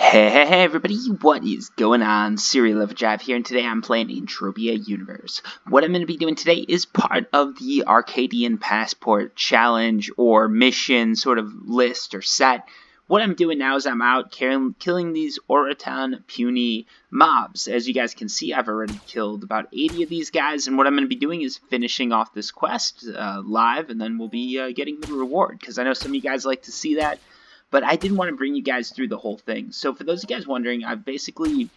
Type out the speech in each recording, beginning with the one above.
Hey everybody, what is going on? Serial Lover Jive here, and today I'm playing Entropia Universe. What I'm going to be doing today is part of the Arkadian Passport Challenge or mission sort of list or set. What I'm doing now is I'm out killing these Oratan Puny mobs. As you guys can see, I've already killed about 80 of these guys, and what I'm going to be doing is finishing off this quest live, and then we'll be getting the reward, because I know some of you guys like to see that. But I didn't want to bring you guys through the whole thing. So for those of you guys wondering, I've basically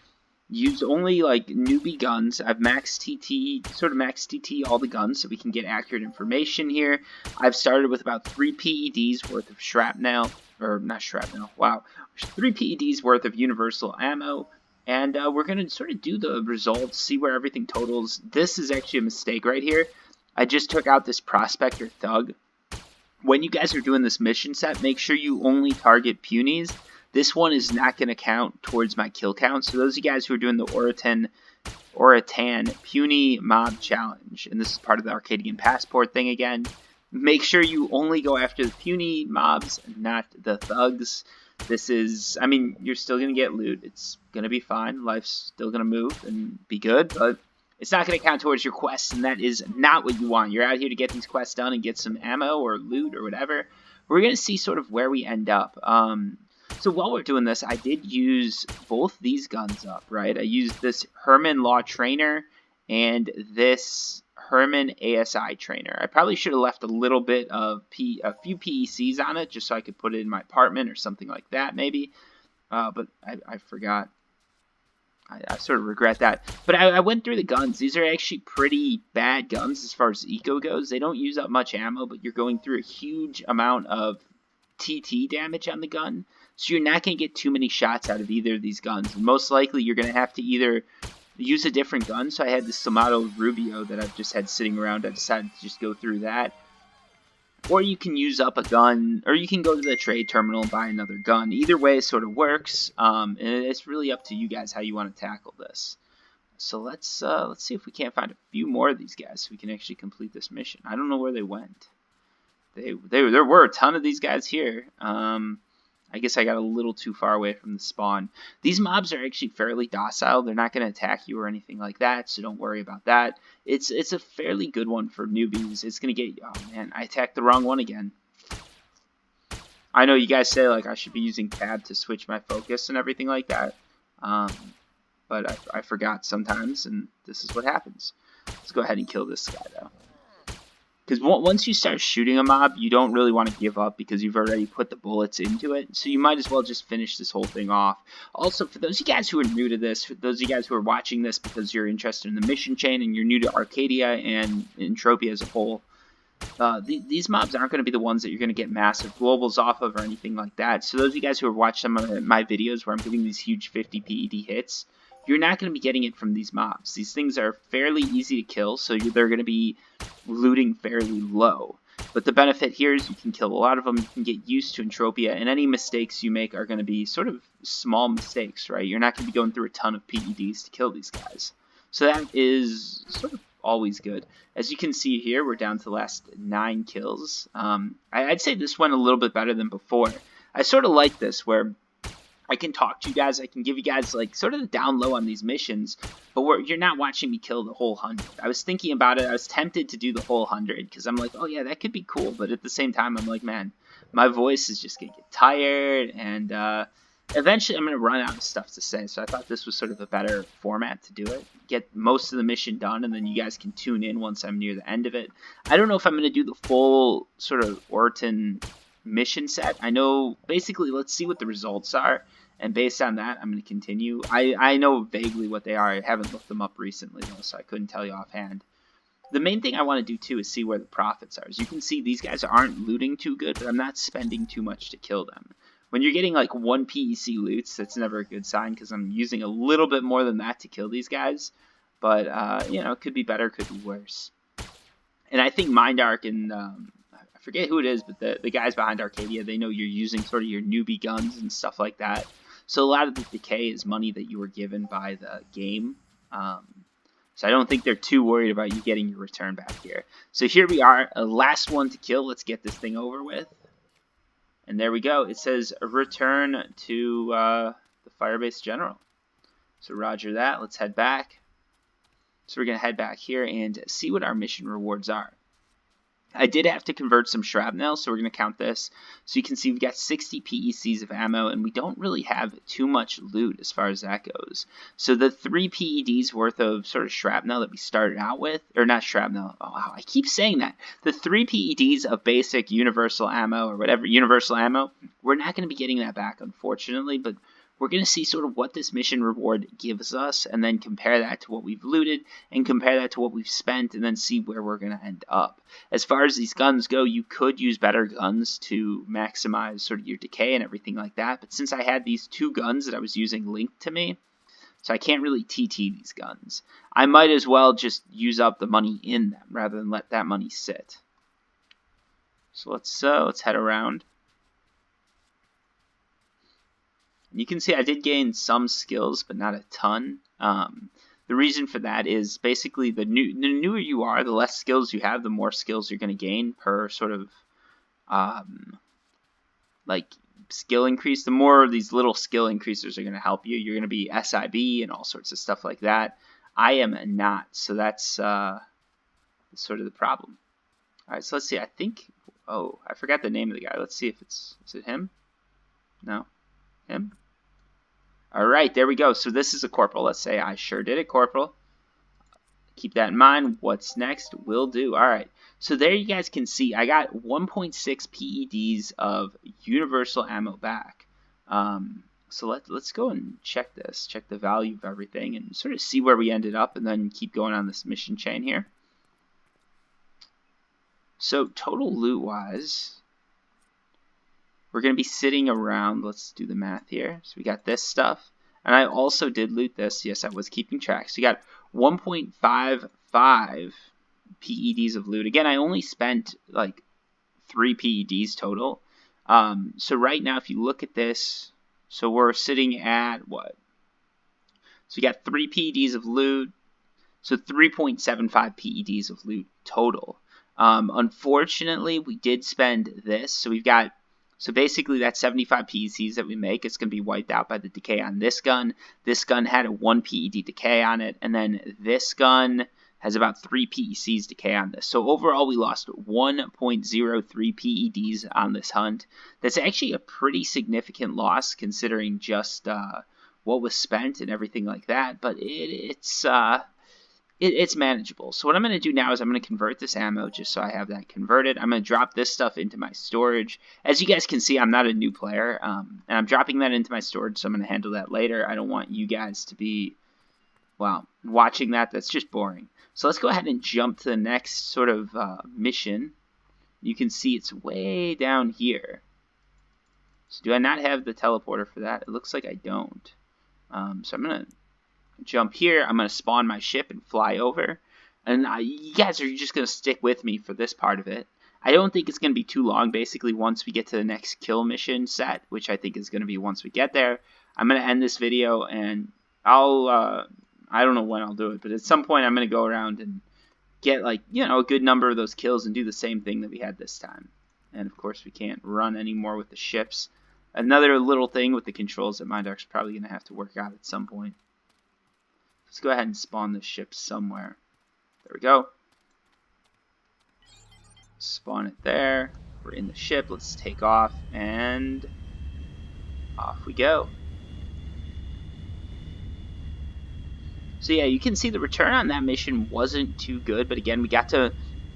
used only like newbie guns. I've max TT all the guns so we can get accurate information here. I've started with about 3 PEDs worth of shrapnel, or not shrapnel, wow, 3 PEDs worth of universal ammo. And we're going to sort of do the results, see where everything totals. This is actually a mistake right here. I just took out this prospector thug. When you guys are doing this mission set, make sure you only target punies. This one is not going to count towards my kill count. So those of you guys who are doing the Oratan Puny Mob Challenge, and this is part of the Arkadian Passport thing again, make sure you only go after the puny mobs, not the thugs. This is, I mean, you're still going to get loot. It's going to be fine. Life's still going to move and be good, but it's not going to count towards your quests, and that is not what you want. You're out here to get these quests done and get some ammo or loot or whatever. We're going to see sort of where we end up. So while we're doing this, I did use both these guns up, right? I used this Herman Law Trainer and this Herman ASI Trainer. I probably should have left a little bit of a few PECs on it just so I could put it in my apartment or something like that maybe. But I forgot. I sort of regret that. But I went through the guns. These are actually pretty bad guns as far as eco goes. They don't use up much ammo, but you're going through a huge amount of TT damage on the gun. So you're not going to get too many shots out of either of these guns. And most likely you're going to have to either use a different gun. So I had this Tomato Rubio that I've just had sitting around. I decided to just go through that. Or you can use up a gun, or you can go to the trade terminal and buy another gun. Either way sort of works, and it's really up to you guys how you want to tackle this. So let's see if we can't find a few more of these guys so we can actually complete this mission. I don't know where they went. There were a ton of these guys here. I guess I got a little too far away from the spawn. These mobs are actually fairly docile. They're not going to attack you or anything like that, so don't worry about that. It's a fairly good one for newbies. It's going to get... Oh, man, I attacked the wrong one again. I know you guys say, like, I should be using tab to switch my focus and everything like that. But I forgot sometimes, and this is what happens. Let's go ahead and kill this guy, though. Because once you start shooting a mob, you don't really want to give up because you've already put the bullets into it. So you might as well just finish this whole thing off. Also, for those of you guys who are new to this, for those of you guys who are watching this because you're interested in the mission chain and you're new to Arkadia and Entropia as a whole, these mobs aren't going to be the ones that you're going to get massive globals off of or anything like that. So those of you guys who have watched some of my videos where I'm giving these huge 50 PED hits, you're not going to be getting it from these mobs. These things are fairly easy to kill, so they're going to be looting fairly low. But the benefit here is you can kill a lot of them, you can get used to Entropia, and any mistakes you make are going to be sort of small mistakes, right? You're not going to be going through a ton of PEDs to kill these guys. So that is sort of always good. As you can see here, we're down to the last 9 kills. I'd say this went a little bit better than before. I sort of like this, where I can talk to you guys, I can give you guys like sort of the down low on these missions, but you're not watching me kill the whole 100. I was thinking about it, I was tempted to do the whole 100, because I'm like, oh yeah, that could be cool, but at the same time, I'm like, man, my voice is just going to get tired, and eventually I'm going to run out of stuff to say, so I thought this was sort of a better format to do it. Get most of the mission done, and then you guys can tune in once I'm near the end of it. I don't know if I'm going to do the full sort of Oratan mission set. I know, basically, let's see what the results are. And based on that, I'm going to continue. I know vaguely what they are. I haven't looked them up recently, though, so I couldn't tell you offhand. The main thing I want to do, too, is see where the profits are. As you can see, these guys aren't looting too good, but I'm not spending too much to kill them. When you're getting, like, 1 PEC loots, that's never a good sign, because I'm using a little bit more than that to kill these guys. But, you know, it could be better, could be worse. And I think Mindark and... I forget who it is, but the guys behind Arkadia, they know you're using sort of your newbie guns and stuff like that. So a lot of the decay is money that you were given by the game. So I don't think they're too worried about you getting your return back here. So here we are, a last one to kill. Let's get this thing over with. And there we go. It says return to the Firebase General. So roger that. Let's head back. So we're going to head back here and see what our mission rewards are. I did have to convert some shrapnel, so we're going to count this. So you can see we've got 60 PECs of ammo, and we don't really have too much loot as far as that goes. So the 3 PEDs worth of sort of shrapnel that we started out with, or not shrapnel, oh wow, I keep saying that. The 3 PEDs of basic universal ammo, or whatever, universal ammo, we're not going to be getting that back, unfortunately, but we're going to see sort of what this mission reward gives us, and then compare that to what we've looted, and compare that to what we've spent, and then see where we're going to end up. As far as these guns go, you could use better guns to maximize sort of your decay and everything like that, but since I had these 2 guns that I was using linked to me, so I can't really TT these guns, I might as well just use up the money in them, rather than let that money sit. So let's head around. You can see I did gain some skills, but not a ton. The reason for that is basically the newer you are, the less skills you have, the more skills you're going to gain per sort of like skill increase. The more of these little skill increasers are going to help you. You're going to be SIB and all sorts of stuff like that. I am not, so that's sort of the problem. All right, so let's see. I think, oh, I forgot the name of the guy. Let's see if is it him? No. Him? Alright, there we go. So this is a corporal. Let's say I sure did it, corporal. Keep that in mind. What's next? Will do. Alright, so there you guys can see I got 1.6 PEDs of universal ammo back. So let's go and check this. Check the value of everything and sort of see where we ended up, and then keep going on this mission chain here. So total loot-wise, we're going to be sitting around, let's do the math here. So we got this stuff, and I also did loot this. Yes, I was keeping track. So you got 1.55 PEDs of loot. Again, I only spent like 3 PEDs total. So right now, if you look at this, so we're sitting at what? So we got 3 PEDs of loot, so 3.75 PEDs of loot total. Unfortunately, we did spend this, so we've got, so basically that 75 PECs that we make is going to be wiped out by the decay on this gun. This gun had a 1 PED decay on it, and then this gun has about 3 PECs decay on this. So overall we lost 1.03 PEDs on this hunt. That's actually a pretty significant loss considering just what was spent and everything like that, but it's manageable. So what I'm going to do now is I'm going to convert this ammo just so I have that converted. I'm going to drop this stuff into my storage. As you guys can see, I'm not a new player, and I'm dropping that into my storage, so I'm going to handle that later. I don't want you guys to be, well, watching that. That's just boring. So let's go ahead and jump to the next sort of mission. You can see it's way down here. So do I not have the teleporter for that? It looks like I don't. So I'm going to jump here. I'm going to spawn my ship and fly over. And you guys are just going to stick with me for this part of it. I don't think it's going to be too long. Basically, once we get to the next kill mission set, which I think is going to be once we get there, I'm going to end this video, and I don't know when I'll do it, but at some point I'm going to go around and get, like, you know, a good number of those kills and do the same thing that we had this time. And of course we can't run anymore with the ships. Another little thing with the controls that Mindark's probably going to have to work out at some point. Let's go ahead and spawn the ship somewhere. There we go. Spawn it there. We're in the ship. Let's take off, and off we go. So yeah, you can see the return on that mission wasn't too good, but again, we got to,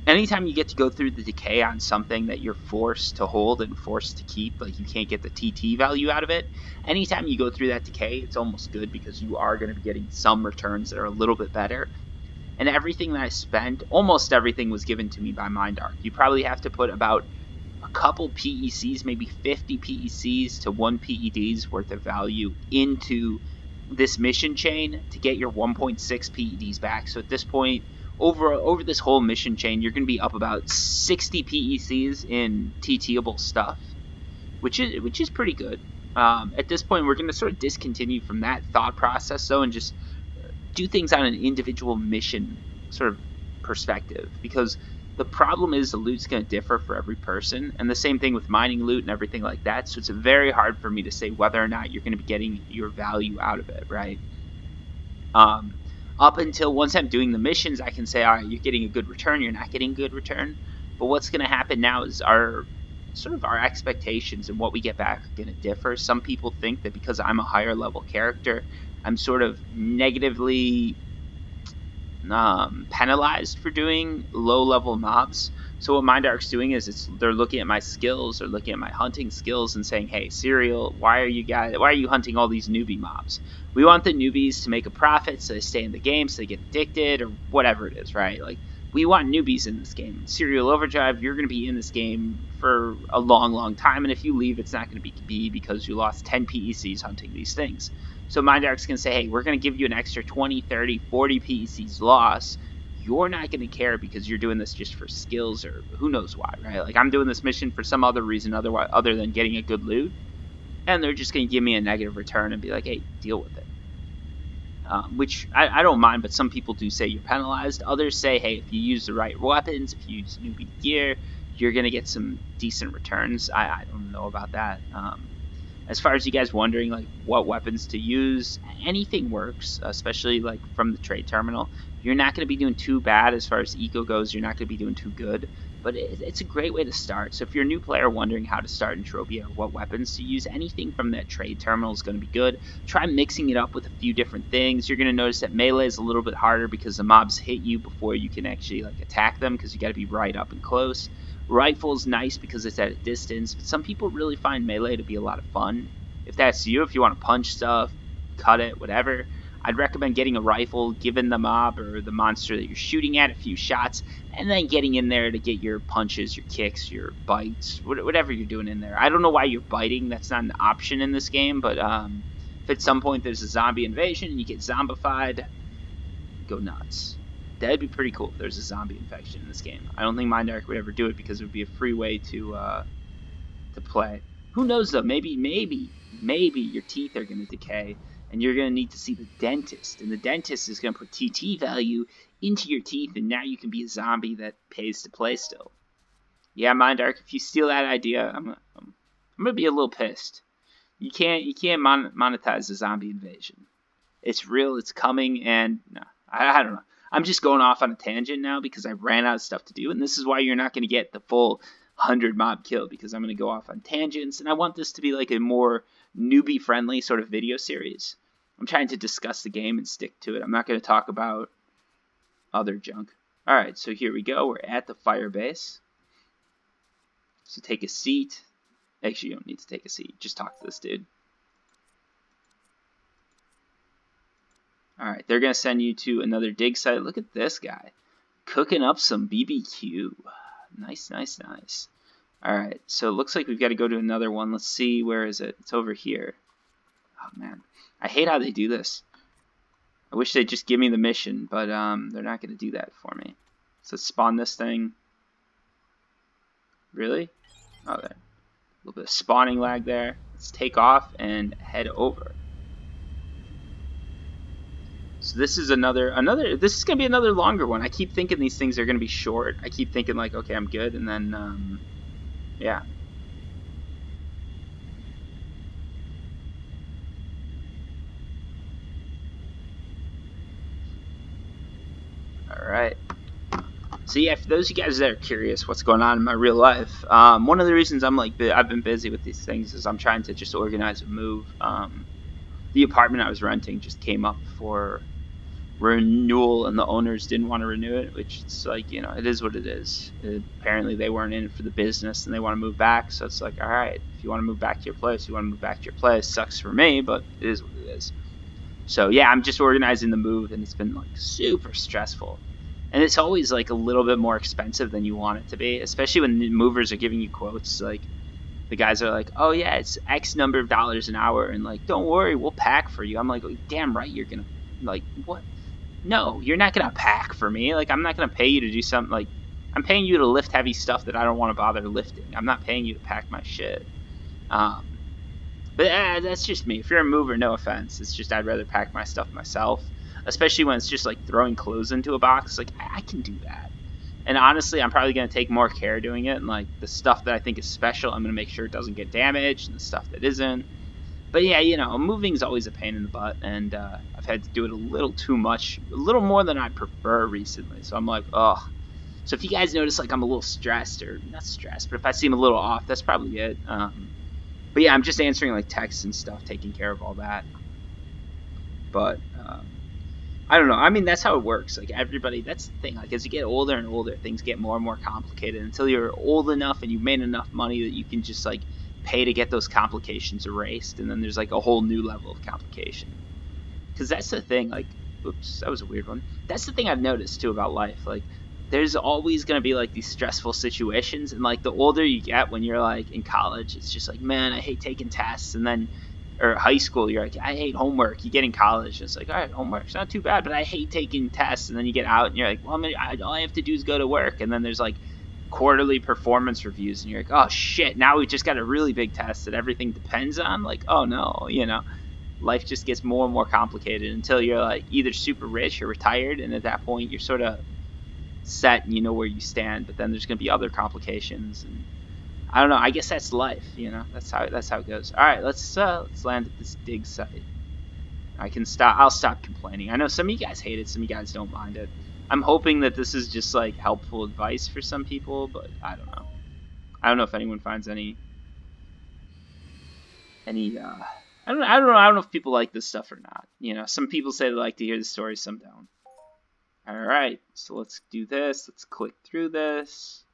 anytime you get to go through the decay on something that you're forced to hold and forced to keep, like you can't get the TT value out of it, anytime you go through that decay, it's almost good because you are going to be getting some returns that are a little bit better. And everything that I spent, almost everything was given to me by Mindark. You probably have to put about a couple PECs, maybe 50 PECs to 1 PED's worth of value into this mission chain to get your 1.6 PEDs back. So at this point, over this whole mission chain, you're going to be up about 60 PECs in TTable stuff, which is pretty good. At this point, we're going to sort of discontinue from that thought process, though, and just do things on an individual mission sort of perspective, because The problem is the loot's going to differ for every person, and the same thing with mining loot and everything like that, so it's very hard for me to say whether or not you're going to be getting your value out of it, right? Up until once I'm doing the missions, I can say, all right, you're getting a good return, you're not getting a good return. But what's going to happen now is our expectations and what we get back are going to differ. Some people think that because I'm a higher level character, I'm sort of negatively penalized for doing low level mobs. So what Mindark's doing is they're looking at my skills, they're looking at my hunting skills and saying, hey, Serial, why are you hunting all these newbie mobs? We want the newbies to make a profit so they stay in the game, so they get addicted or whatever it is, right? Like, we want newbies in this game. Serial Overdrive, you're going to be in this game for a long, long time, and if you leave, it's not going to be because you lost 10 PECs hunting these things. So Mindark's going to say, hey, we're going to give you an extra 20, 30, 40 PECs loss. You're not going to care because you're doing this just for skills or who knows why, right? Like, I'm doing this mission for some other reason other than getting a good loot, and they're just going to give me a negative return and be like, hey, deal with it. Which I don't mind, but some people do say you're penalized. Others say, hey, if you use the right weapons, if you use newbie gear, you're going to get some decent returns. I don't know about that. As far as you guys wondering, like, what weapons to use, anything works, especially, like, from the trade terminal. You're not going to be doing too bad as far as eco goes. You're not going to be doing too good, but it's a great way to start. So if you're a new player wondering how to start Entropia or what weapons to use, anything from that trade terminal is going to be good. Try mixing it up with a few different things. You're going to notice that melee is a little bit harder because the mobs hit you before you can actually, like, attack them because you got to be right up and close. Rifle's nice because it's at a distance, but some people really find melee to be a lot of fun. If that's you, if you want to punch stuff, cut it, whatever, I'd recommend getting a rifle, giving the mob or the monster that you're shooting at a few shots, and then getting in there to get your punches, your kicks, your bites, whatever you're doing in there. I don't know why you're biting. That's not an option in this game, but if at some point there's a zombie invasion and you get zombified, go nuts. That'd be pretty cool if there's a zombie infection in this game. I don't think Mindark would ever do it because it would be a free way to play. Who knows though? Maybe your teeth are going to decay and you're going to need to see the dentist, and the dentist is going to put TT value into your teeth, and now you can be a zombie that pays to play still. Yeah, Mindark, if you steal that idea, I'm gonna be a little pissed. You can't monetize the zombie invasion. It's real, it's coming, and no, I don't know. I'm just going off on a tangent now because I ran out of stuff to do, and this is why you're not going to get the full 100 mob kill, because I'm going to go off on tangents, and I want this to be like a more newbie-friendly sort of video series. I'm trying to discuss the game and stick to it. I'm not going to talk about other junk. Alright, so here we go. We're at the fire base. So take a seat. Actually, you don't need to take a seat. Just talk to this dude. Alright, they're going to send you to another dig site. Look at this guy. Cooking up some BBQ. Nice, nice, nice. Alright, so it looks like we've got to go to another one. Let's see, where is it? It's over here. Oh, man. I hate how they do this. I wish they'd just give me the mission, but they're not going to do that for me. So let's spawn this thing. Really? Oh, there. A little bit of spawning lag there. Let's take off and head over. So this is this is going to be another longer one. I keep thinking these things are going to be short. I keep thinking like, okay, I'm good, and then, yeah. Alright. So yeah, for those of you guys that are curious what's going on in my real life, one of the reasons I've been busy with these things is I'm trying to just organize a move. The apartment I was renting just came up for renewal, and the owners didn't want to renew it, which it's like, you know, it is what it is. Apparently they weren't in it for the business and they want to move back, so it's like, alright, if you want to move back to your place, you want to move back to your place. Sucks for me, but it is what it is. So yeah, I'm just organizing the move, and it's been like super stressful. And it's always like a little bit more expensive than you want it to be, especially when the movers are giving you quotes. Like, the guys are like, oh yeah, it's X number of dollars an hour, and like, don't worry, we'll pack for you. I'm like, damn right you're gonna, like, what? No, you're not gonna pack for me. Like, I'm not gonna pay you to do something. Like, I'm paying you to lift heavy stuff that I don't want to bother lifting. I'm not paying you to pack my shit. But that's just me. If you're a mover, no offense. It's just I'd rather pack my stuff myself. Especially when it's just like throwing clothes into a box. Like, I can do that. And honestly, I'm probably going to take more care doing it. And like the stuff that I think is special, I'm going to make sure it doesn't get damaged, and the stuff that isn't. But yeah, you know, moving is always a pain in the butt, and I've had to do it a little too much, a little more than I prefer recently. So I'm like, ugh. So if you guys notice like I'm a little stressed, or not stressed, but if I seem a little off, that's probably it. But yeah, I'm just answering like texts and stuff, taking care of all that. But I don't know. I mean, that's how it works. Like everybody, that's the thing. Like as you get older and older, things get more and more complicated until you're old enough and you've made enough money that you can just like pay to get those complications erased, and then there's like a whole new level of complication. Because that's the thing. Like, oops, that was a weird one. That's the thing I've noticed too about life. Like, there's always gonna be like these stressful situations, and like the older you get, when you're like in college, it's just like, man, I hate taking tests, and then or high school, you're like, I hate homework. You get in college, it's like, all right, homework's not too bad, but I hate taking tests. And then you get out, and you're like, well, all I have to do is go to work. And then there's like quarterly performance reviews, and you're like, oh shit, now we've just got a really big test that everything depends on. Like, oh no, you know, life just gets more and more complicated until you're like either super rich or retired, and at that point, you're sort of set and you know where you stand. But then there's gonna be other complications, and I don't know. I guess that's life, you know. That's how it goes. All right, let's land at this dig site. I can stop. I'll stop complaining. I know some of you guys hate it. Some of you guys don't mind it. I'm hoping that this is just like helpful advice for some people, but I don't know. I don't know if anyone finds any. I don't know. I don't know. I don't know if people like this stuff or not. You know, some people say they like to hear the stories, some don't. All right, so let's do this. Let's click through this.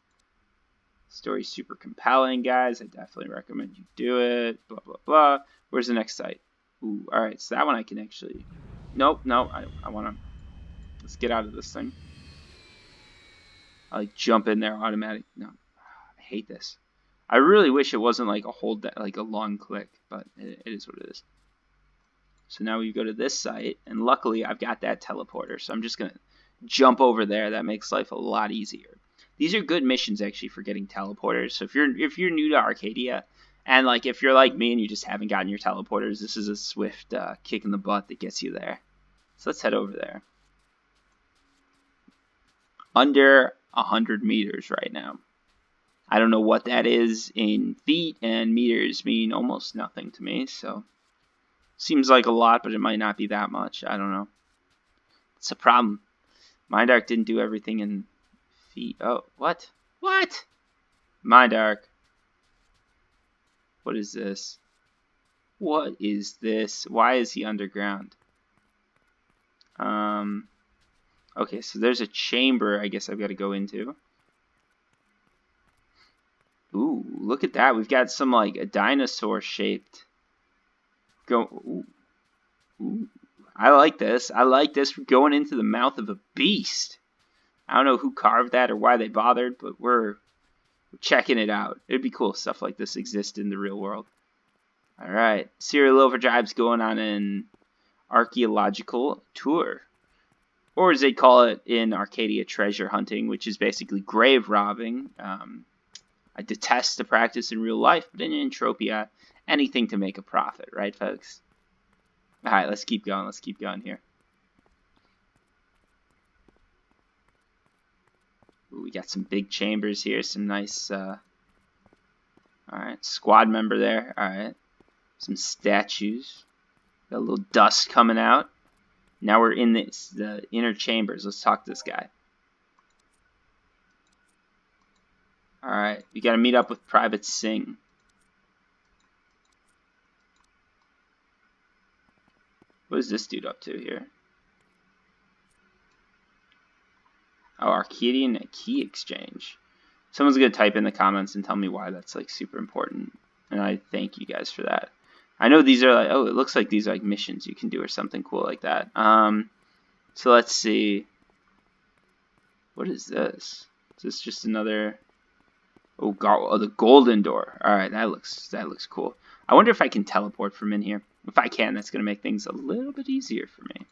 Story's super compelling, guys. I definitely recommend you do it. Blah, blah, blah. Where's the next site? Ooh, alright, so that one I can actually... Nope, no, I want to... Let's get out of this thing. I like jump in there automatic. No, I hate this. I really wish it wasn't like like a long click, but it is what it is. So now we go to this site, and luckily I've got that teleporter, so I'm just going to jump over there. That makes life a lot easier. These are good missions actually for getting teleporters. So if you're new to Arkadia, and like if you're like me and you just haven't gotten your teleporters, this is a swift kick in the butt that gets you there. So let's head over there. Under 100 meters right now. I don't know what that is in feet, and meters mean almost nothing to me, so seems like a lot, but it might not be that much. I don't know. It's a problem. Mindark didn't do everything in feet. Oh, what? What? Mindark. What is this? What is this? Why is he underground? Okay, so there's a chamber I guess I've got to go into. Ooh, look at that. We've got some like a dinosaur shaped. Ooh. Ooh. I like this. I like this. We're going into the mouth of a beast. I don't know who carved that or why they bothered, but we're checking it out. It'd be cool if stuff like this exists in the real world. Alright, Serial Overdrive's going on an archaeological tour. Or as they call it in Arkadia, treasure hunting, which is basically grave robbing. I detest the practice in real life, but in Entropia, anything to make a profit, right, folks? Alright, let's keep going. Let's keep going here. Ooh, we got some big chambers here. Some nice, alright, squad member there. Alright. Some statues. Got a little dust coming out. Now we're in the inner chambers. Let's talk to this guy. Alright, we gotta meet up with Private Singh. What is this dude up to here? Oh, Arkadia key exchange. Someone's gonna type in the comments and tell me why that's like super important. And I thank you guys for that. I know these are like, oh, it looks like these are like missions you can do or something cool like that. So let's see. What is this? Is this just another... Oh, the golden door. Alright, that looks cool. I wonder if I can teleport from in here. If I can, that's going to make things a little bit easier for me.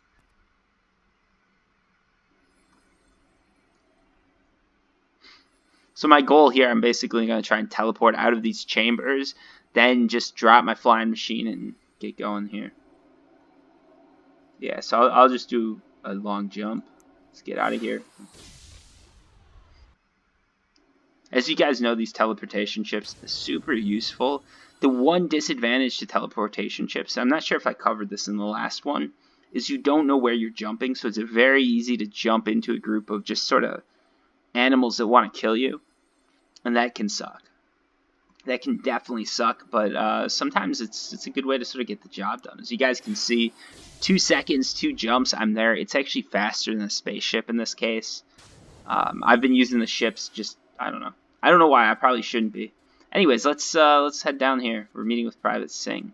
So my goal here, I'm basically going to try and teleport out of these chambers, then just drop my flying machine and get going here. Yeah, so I'll just do a long jump. Let's get out of here. As you guys know, these teleportation ships are super useful. The one disadvantage to teleportation ships, I'm not sure if I covered this in the last one, is you don't know where you're jumping, so it's very easy to jump into a group of just sort of animals that want to kill you, and that can suck. That can definitely suck, but sometimes it's a good way to sort of get the job done. As you guys can see, 2 seconds, 2 jumps, I'm there. It's actually faster than a spaceship in this case. I've been using the ships just, I don't know. I don't know why. I probably shouldn't be. Anyways, let's head down here. We're meeting with Private Singh.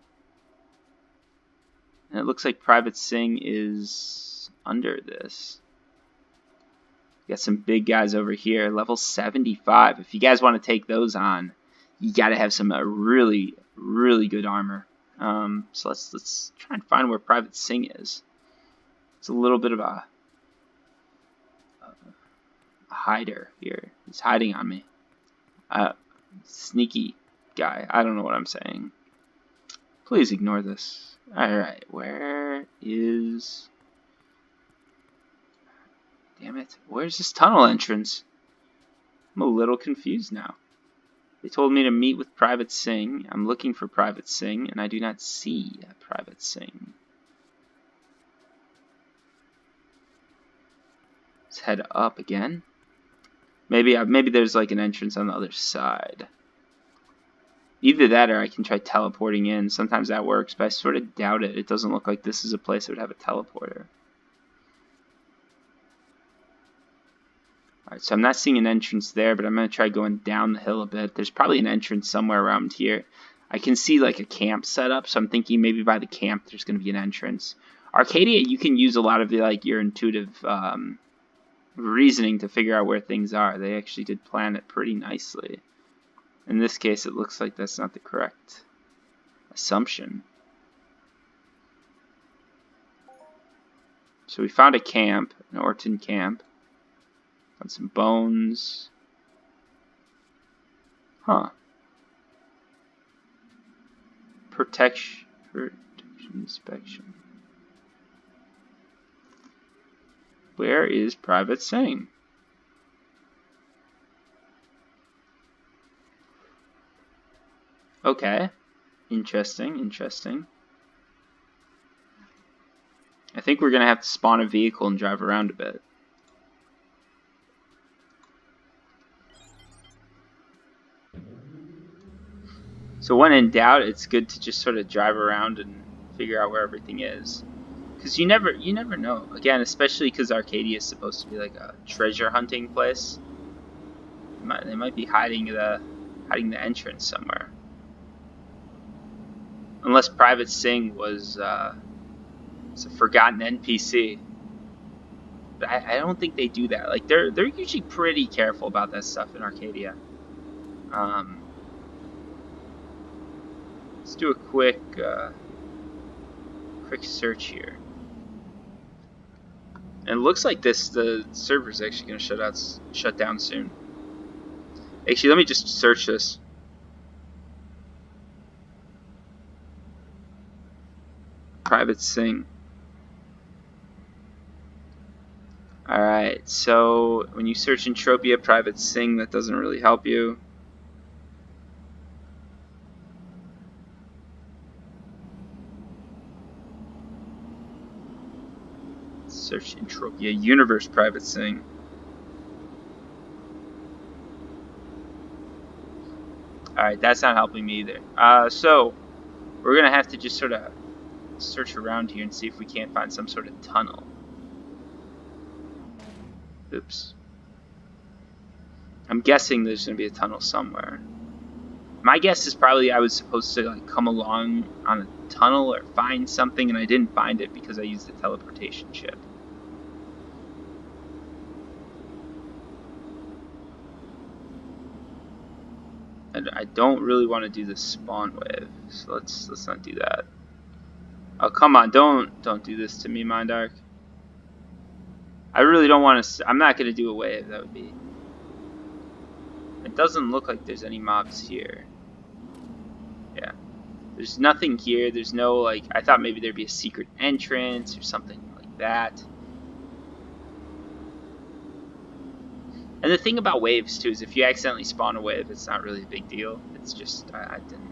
And it looks like Private Singh is under this. We got some big guys over here, level 75. If you guys want to take those on, you got to have some really, really good armor. So let's try and find where Private Singh is. It's a little bit of a hider here. He's hiding on me. Sneaky guy. I don't know what I'm saying. Please ignore this. Alright, where is... Damn it. Where's this tunnel entrance? I'm a little confused now. They told me to meet with Private Singh. I'm looking for Private Singh, and I do not see Private Singh. Let's head up again. Maybe there's like an entrance on the other side. Either that or I can try teleporting in. Sometimes that works, but I sort of doubt it. It doesn't look like this is a place that would have a teleporter. Alright, so I'm not seeing an entrance there, but I'm going to try going down the hill a bit. There's probably an entrance somewhere around here. I can see like a camp set up, so I'm thinking maybe by the camp there's going to be an entrance. Arkadia, you can use a lot of your intuitive reasoning to figure out where things are. They actually did plan it pretty nicely. In this case, it looks like that's not the correct assumption. So we found a camp, an Oratan camp. Found some bones. Huh. Protection inspection. Where is Private Singh? Okay. Interesting, interesting. I think we're going to have to spawn a vehicle and drive around a bit. So when in doubt, it's good to just sort of drive around and figure out where everything is. Because you never know. Again, especially because Arkadia is supposed to be like a treasure hunting place. They might be hiding the entrance somewhere. Unless Private Singh was it's a forgotten NPC. But I don't think they do that. Like they're usually pretty careful about that stuff in Arkadia. Let's do a quick search here. And it looks like the server's actually going to shut down soon. Actually, let me just search this. Private Singh. Alright, so when you search Entropia Private Singh, that doesn't really help you. Search Entropia Universe Private Singh. Alright, that's not helping me either. So, we're going to have to just sort of search around here and see if we can't find some sort of tunnel. Oops. I'm guessing there's going to be a tunnel somewhere. My guess is probably I was supposed to like come along on a tunnel or find something, and I didn't find it because I used the teleportation ship. And I don't really want to do the spawn wave, so let's not do that. Oh, come on, don't do this to me, Mindark. I really don't want to. I'm not going to do a wave. That would be. It doesn't look like there's any mobs here. Yeah. There's nothing here. There's no, like, I thought maybe there'd be a secret entrance or something like that. And the thing about waves, too, is if you accidentally spawn a wave, it's not really a big deal. It's just, I didn't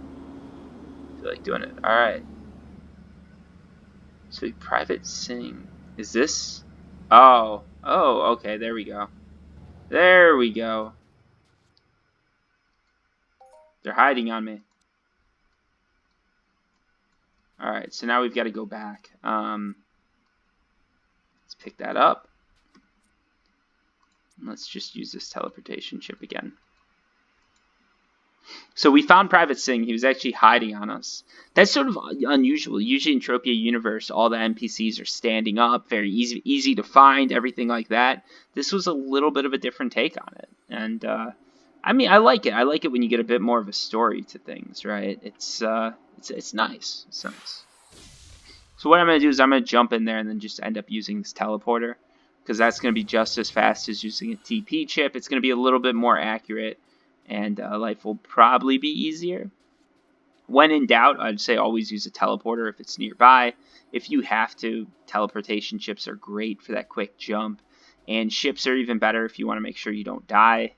feel like doing it. Alright. So, private sing. Is this? Oh. Oh, okay, there we go. There we go. They're hiding on me. Alright, so now we've got to go back. Let's pick that up. Let's just use this teleportation chip again. So we found Private Singh. He was actually hiding on us. That's sort of unusual. Usually in Entropia Universe, all the NPCs are standing up, very easy to find, everything like that. This was a little bit of a different take on it. And, I mean, I like it. I like it when you get a bit more of a story to things, right? It's nice. It's nice. So what I'm going to do is I'm going to jump in there and then just end up using this teleporter, because that's going to be just as fast as using a TP chip. It's going to be a little bit more accurate, and life will probably be easier. When in doubt, I'd say always use a teleporter if it's nearby. If you have to, teleportation chips are great for that quick jump, and ships are even better if you want to make sure you don't die.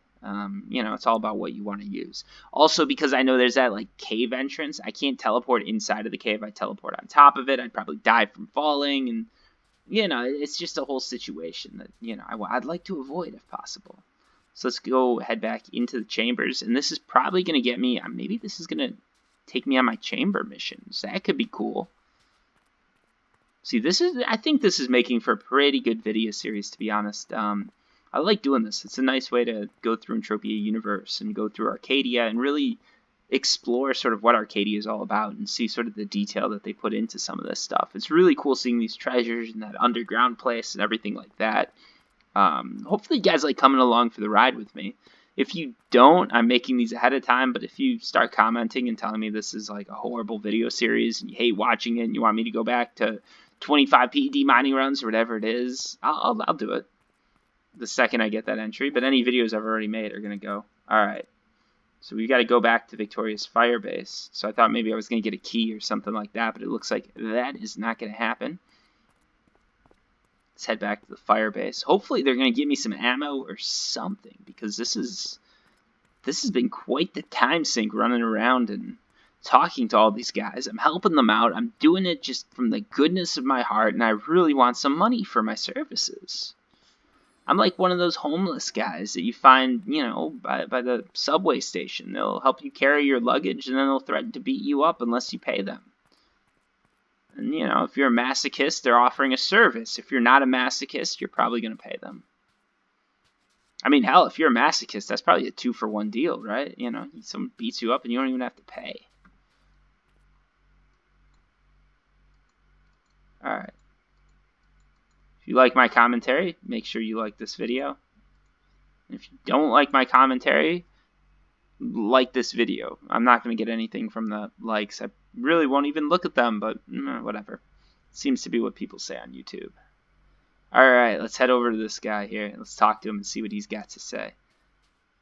You know, it's all about what you want to use. Also, because I know there's that like cave entrance, I can't teleport inside of the cave. I teleport on top of it. I'd probably die from falling, and you know, it's just a whole situation that, you know, I'd like to avoid if possible. So let's go head back into the chambers, and this is probably going to get me, maybe this is going to take me on my chamber missions. That could be cool. See, I think this is making for a pretty good video series, to be honest. I like doing this. It's a nice way to go through Entropia Universe and go through Arkadia and really explore sort of what Arkadia is all about and see sort of the detail that they put into some of this stuff. It's really cool seeing these treasures and that underground place and everything like that. Hopefully you guys like coming along for the ride with me. If you don't, I'm making these ahead of time, but if you start commenting and telling me this is like a horrible video series and you hate watching it and you want me to go back to 25 PED mining runs or whatever it is, I'll do it the second I get that entry, but any videos I've already made are going to go. Alright, so we've got to go back to Victoria's Firebase. So I thought maybe I was going to get a key or something like that, but it looks like that is not going to happen. Let's head back to the Firebase. Hopefully they're going to give me some ammo or something, because this has been quite the time sink running around and talking to all these guys. I'm helping them out. I'm doing it just from the goodness of my heart, and I really want some money for my services. I'm like one of those homeless guys that you find, you know, by the subway station. They'll help you carry your luggage, and then they'll threaten to beat you up unless you pay them. And, you know, if you're a masochist, they're offering a service. If you're not a masochist, you're probably going to pay them. I mean, hell, if you're a masochist, that's probably a 2-for-1 deal, right? You know, someone beats you up and you don't even have to pay. Alright. If you like my commentary, make sure you like this video. And if you don't like my commentary, like this video. I'm not going to get anything from the likes. I really won't even look at them, but whatever. Seems to be what people say on YouTube. Alright, let's head over to this guy here. Let's talk to him and see what he's got to say.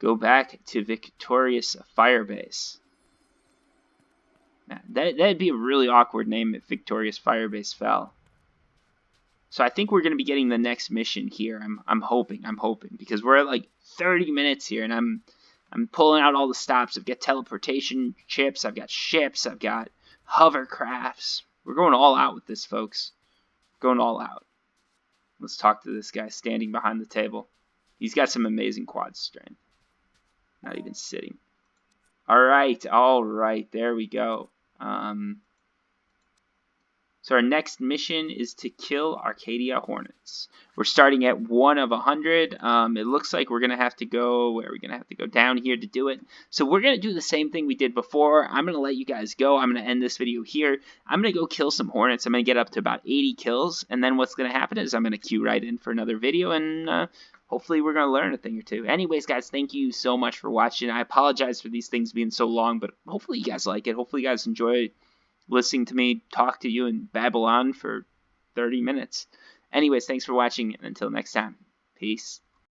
Go back to Victoria's Firebase. Now, that'd be a really awkward name if Victoria's Firebase fell. So I think we're going to be getting the next mission here. I'm hoping, because we're at like 30 minutes here, and I'm pulling out all the stops. I've got teleportation chips, I've got ships, I've got hovercrafts. We're going all out with this, folks. Going all out. Let's talk to this guy standing behind the table. He's got some amazing quad strength. Not even sitting. Alright, there we go. So our next mission is to kill Arkadia Hornets. We're starting at 1 of 100. It looks like we're going to have to go, where are we going to have to go? Down here to do it. So we're going to do the same thing we did before. I'm going to let you guys go. I'm going to end this video here. I'm going to go kill some Hornets. I'm going to get up to about 80 kills. And then what's going to happen is I'm going to queue right in for another video, and hopefully we're going to learn a thing or two. Anyways, guys, thank you so much for watching. I apologize for these things being so long, but hopefully you guys like it. Hopefully you guys enjoy listening to me talk to you and babble on for 30 minutes. Anyways, thanks for watching, and until next time, peace.